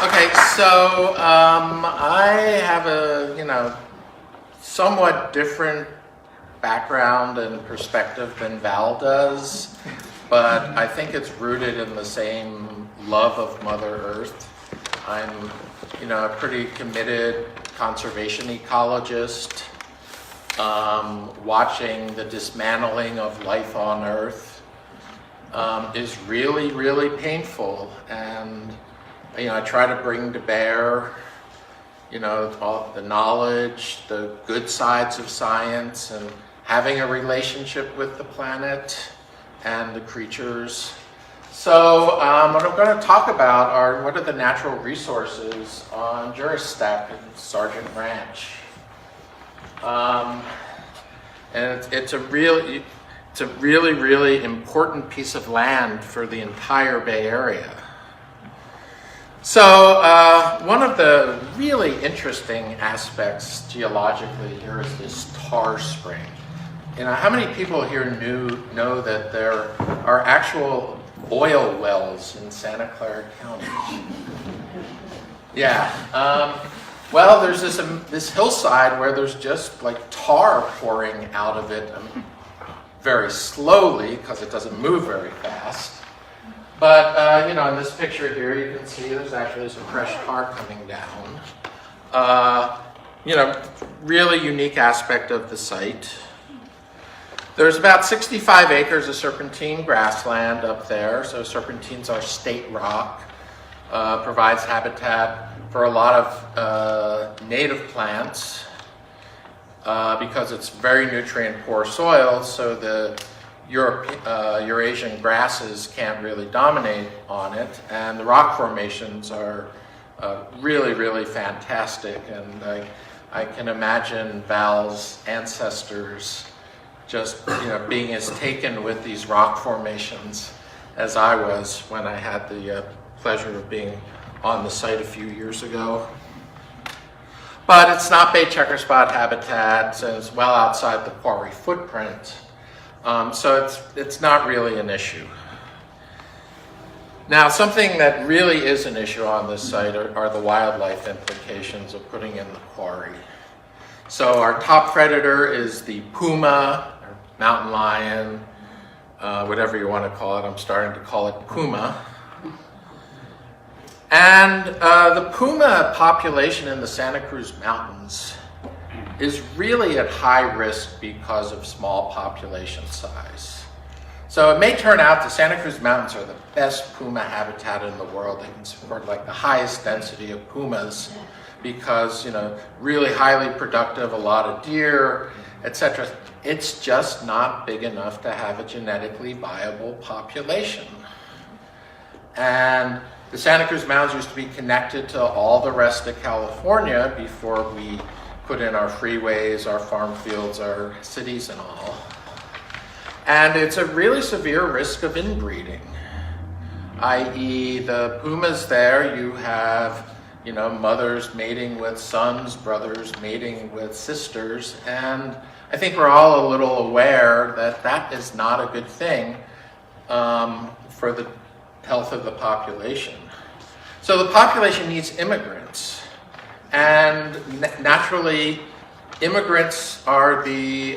Okay, so I have a, somewhat different background and perspective than Val does, but I think it's rooted in the same love of Mother Earth. I'm, a pretty committed conservation ecologist. Watching the dismantling of life on Earth is really, really painful, and I try to bring to bear, all the knowledge, the good sides of science, and having a relationship with the planet and the creatures. So what I'm going to talk about are what are the natural resources on Juristac and Sargent Ranch. And it's a really, really important piece of land for the entire Bay Area. So one of the really interesting aspects geologically here is this tar spring. How many people here know that there are actual oil wells in Santa Clara County? Yeah. Well, there's this hillside where there's just like tar pouring out of it very slowly because it doesn't move very fast. But, in this picture here, you can see there's actually some fresh tar coming down. Really unique aspect of the site. There's about 65 acres of serpentine grassland up there. So serpentines are state rock, provides habitat for a lot of native plants because it's very nutrient poor soil. So the Eurasian grasses can't really dominate on it, and the rock formations are really, really fantastic. And I can imagine Val's ancestors just being as taken with these rock formations as I was when I had the pleasure of being on the site a few years ago. But it's not bay checker spot habitat, and it's well outside the quarry footprint. So it's not really an issue. Now, something that really is an issue on this site are the wildlife implications of putting in the quarry. So our top predator is the puma, or mountain lion, whatever you want to call it. I'm starting to call it puma. And the puma population in the Santa Cruz Mountains is really at high risk because of small population size. So it may turn out the Santa Cruz Mountains are the best puma habitat in the world. They can support like the highest density of pumas because, really highly productive, a lot of deer, etc. It's just not big enough to have a genetically viable population. And the Santa Cruz Mountains used to be connected to all the rest of California before we put in our freeways, our farm fields, our cities and all. And it's a really severe risk of inbreeding, i.e. the pumas there, you have, mothers mating with sons, brothers mating with sisters, and I think we're all a little aware that that is not a good thing for the health of the population. So the population needs immigrants. And naturally, immigrants are the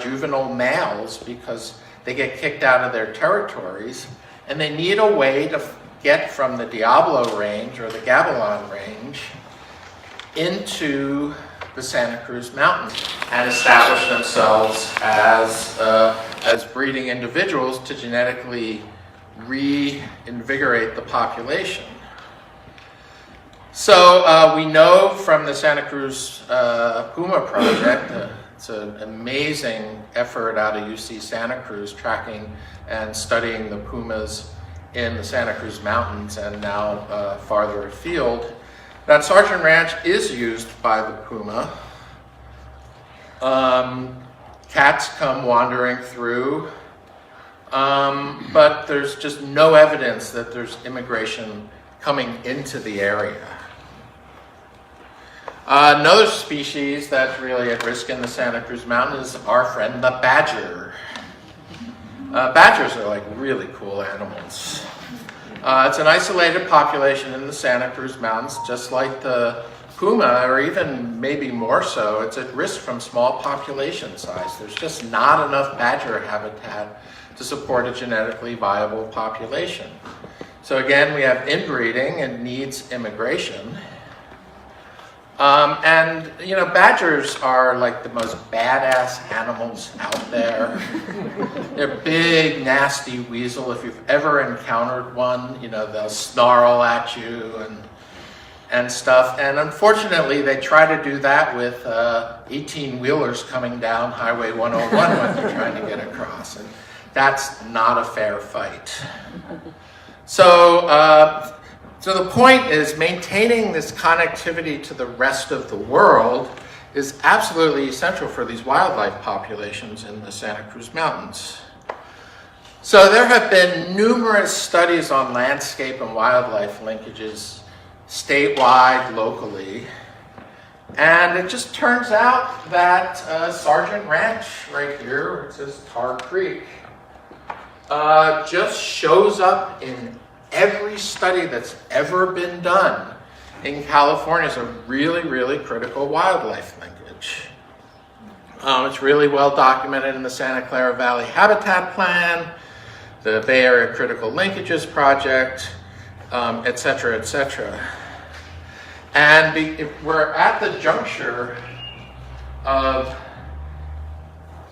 juvenile males because they get kicked out of their territories, and they need a way to get from the Diablo Range or the Gavilan Range into the Santa Cruz Mountains and establish themselves as breeding individuals to genetically reinvigorate the population. So we know from the Santa Cruz Puma Project, it's an amazing effort out of UC Santa Cruz tracking and studying the pumas in the Santa Cruz Mountains and now farther afield, that Sargent Ranch is used by the puma. Cats come wandering through, but there's just no evidence that there's immigration coming into the area. Another species that's really at risk in the Santa Cruz Mountains is our friend the badger. Badgers are like really cool animals. It's an isolated population in the Santa Cruz Mountains, just like the puma, or even maybe more so. It's at risk from small population size. There's just not enough badger habitat to support a genetically viable population. So again, we have inbreeding and needs immigration. And you know, badgers are like the most badass animals out there. They're big, nasty weasel. If you've ever encountered one, you know, they'll snarl at you and stuff. And unfortunately, they try to do that with 18-wheelers coming down Highway 101 when they're trying to get across. And that's not a fair fight. So the point is, maintaining this connectivity to the rest of the world is absolutely essential for these wildlife populations in the Santa Cruz Mountains. So there have been numerous studies on landscape and wildlife linkages statewide, locally, and it just turns out that Sargent Ranch right here, where it says Tar Creek, just shows up in every study that's ever been done in California as a really, really critical wildlife linkage. It's really well documented in the Santa Clara Valley Habitat Plan, the Bay Area Critical Linkages Project, et cetera, et cetera. And we're at the juncture of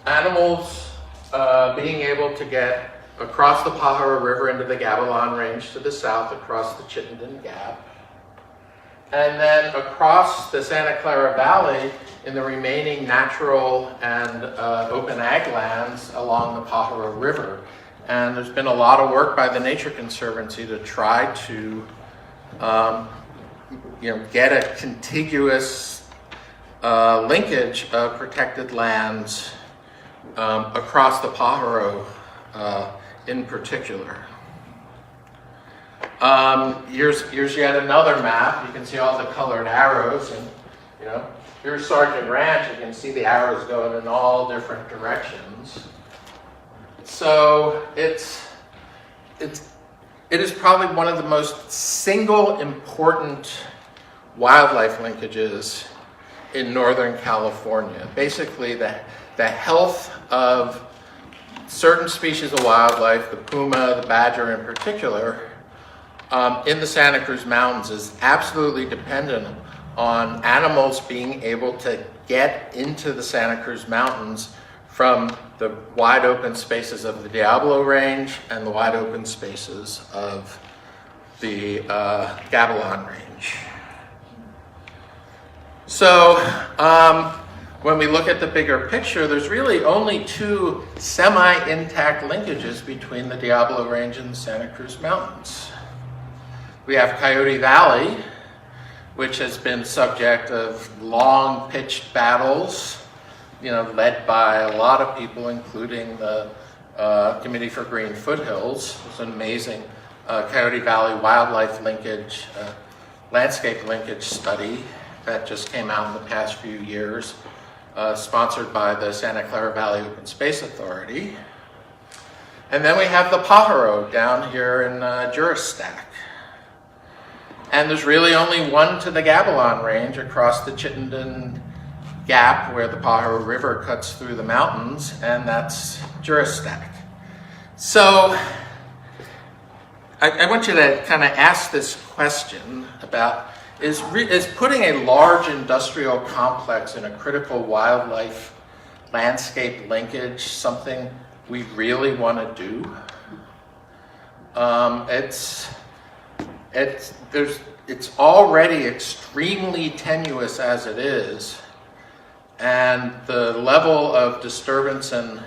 animals being able to get across the Pajaro River into the Gavilan Range to the south, across the Chittenden Gap, and then across the Santa Clara Valley in the remaining natural and open ag lands along the Pajaro River. And there's been a lot of work by the Nature Conservancy to try to get a contiguous linkage of protected lands across the Pajaro in particular. Here's yet another map. You can see all the colored arrows, and you know, here's Sargent Ranch. You can see the arrows going in all different directions. So it is probably one of the most single important wildlife linkages in Northern California. Basically, the health of certain species of wildlife, the puma, the badger in particular, in the Santa Cruz Mountains is absolutely dependent on animals being able to get into the Santa Cruz Mountains from the wide open spaces of the Diablo Range and the wide open spaces of the Gavilan Range. So when we look at the bigger picture, there's really only two semi-intact linkages between the Diablo Range and the Santa Cruz Mountains. We have Coyote Valley, which has been subject of long pitched battles, you know, led by a lot of people, including the Committee for Green Foothills. It's an amazing Coyote Valley wildlife linkage, landscape linkage study that just came out in the past few years. Sponsored by the Santa Clara Valley Open Space Authority. And then we have the Pajaro down here in Juristac. And there's really only one to the Gavilan Range across the Chittenden Gap where the Pajaro River cuts through the mountains, and that's Juristac. So I want you to kind of ask this question about, is putting a large industrial complex in a critical wildlife landscape linkage something we really want to do? It's already extremely tenuous as it is, and the level of disturbance and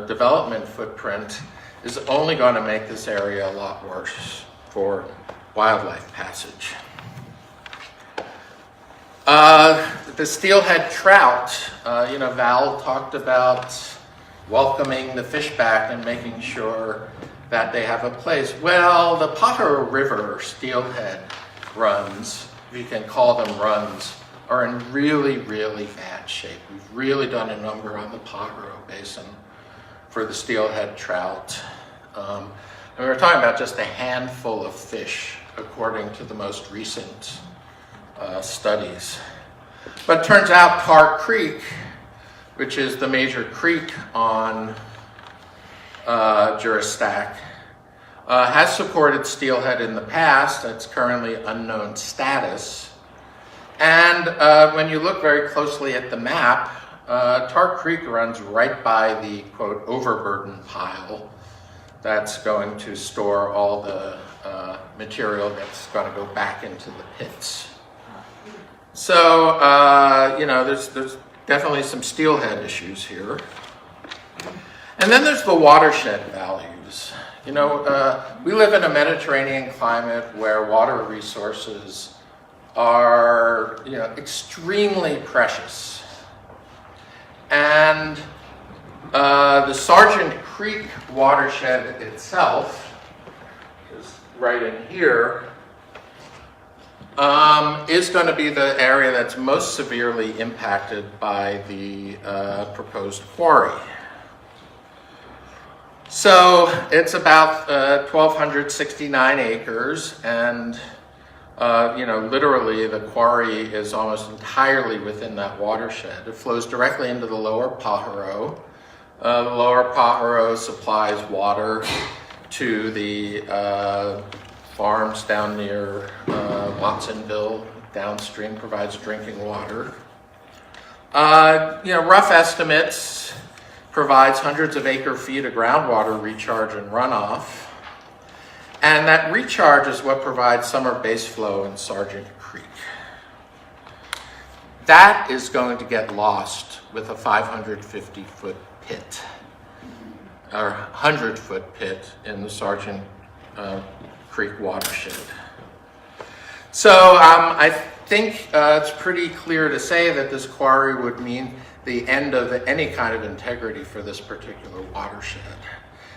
development footprint is only going to make this area a lot worse for wildlife passage. The steelhead trout, Val talked about welcoming the fish back and making sure that they have a place. Well, the Pajaro River steelhead runs, if you can call them runs, are in really, really bad shape. We've really done a number on the Pajaro Basin for the steelhead trout. And we were talking about just a handful of fish, according to the most recent studies. But it turns out Tar Creek, which is the major creek on Juristac, has supported steelhead in the past. It's currently unknown status. And when you look very closely at the map, Tar Creek runs right by the, quote, overburden pile that's going to store all the material that's going to go back into the pits. So, there's definitely some steelhead issues here. And then there's the watershed values. We live in a Mediterranean climate where water resources are, extremely precious. And the Sargent Creek watershed itself, is right in here, is going to be the area that's most severely impacted by the proposed quarry. So it's about 1,269 acres, and literally the quarry is almost entirely within that watershed. It flows directly into the lower Pajaro. The lower Pajaro supplies water to the farms down near Watsonville. Downstream provides drinking water. Rough estimates provides hundreds of acre feet of groundwater recharge and runoff. And that recharge is what provides summer base flow in Sargent Creek. That is going to get lost with a 550-foot pit, or 100-foot pit in the Sargent Creek watershed. So I think it's pretty clear to say that this quarry would mean the end of any kind of integrity for this particular watershed.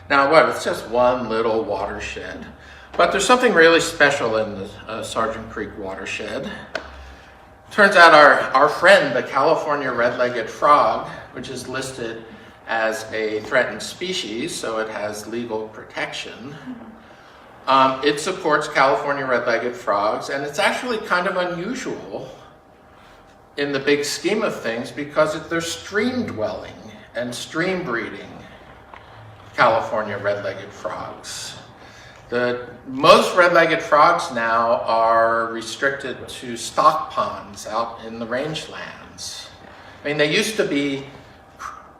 Now, it's just one little watershed, but there's something really special in the Sargent Creek watershed. Turns out our friend, the California red-legged frog, which is listed as a threatened species, so it has legal protection. It supports California red-legged frogs, and it's actually kind of unusual in the big scheme of things because they're stream-dwelling and stream-breeding California red-legged frogs. Most red-legged frogs now are restricted to stock ponds out in the rangelands. I mean, they used to be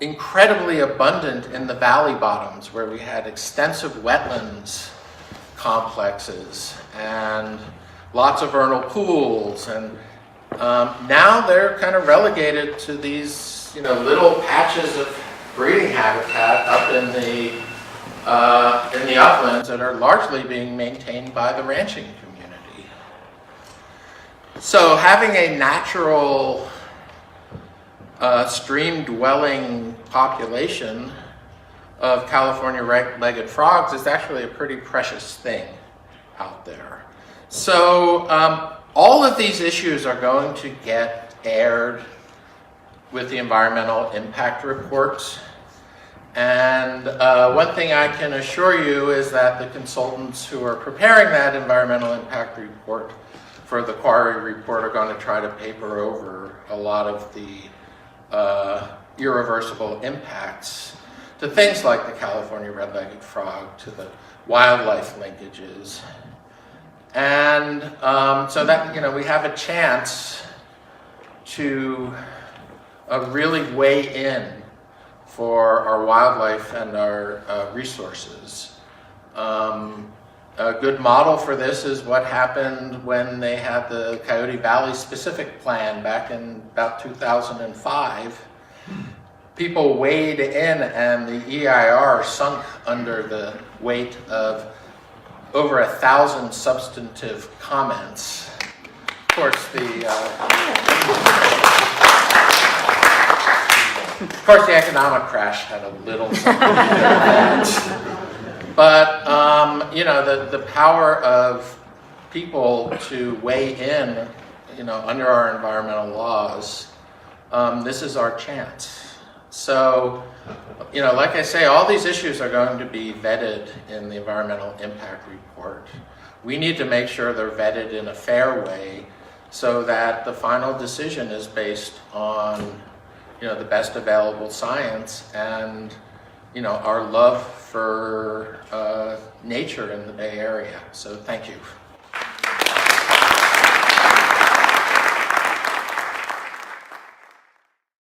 incredibly abundant in the valley bottoms where we had extensive wetlands complexes and lots of vernal pools, and now they're kind of relegated to these little patches of breeding habitat up in the uplands that are largely being maintained by the ranching community. So having a natural stream-dwelling population of California red-legged frogs is actually a pretty precious thing out there. So all of these issues are going to get aired with the environmental impact reports. And one thing I can assure you is that the consultants who are preparing that environmental impact report for the quarry report are going to try to paper over a lot of the irreversible impacts to things like the California red-legged frog, to the wildlife linkages. And so that, we have a chance to really weigh in for our wildlife and our resources. A good model for this is what happened when they had the Coyote Valley specific plan back in about 2005. People weighed in and the EIR sunk under the weight of over 1,000 substantive comments. Of course, the economic crash had a little something to do with that. But, the power of people to weigh in, under our environmental laws, this is our chance. So, like I say, all these issues are going to be vetted in the environmental impact report. We need to make sure they're vetted in a fair way so that the final decision is based on, the best available science and, our love for nature in the Bay Area. So thank you.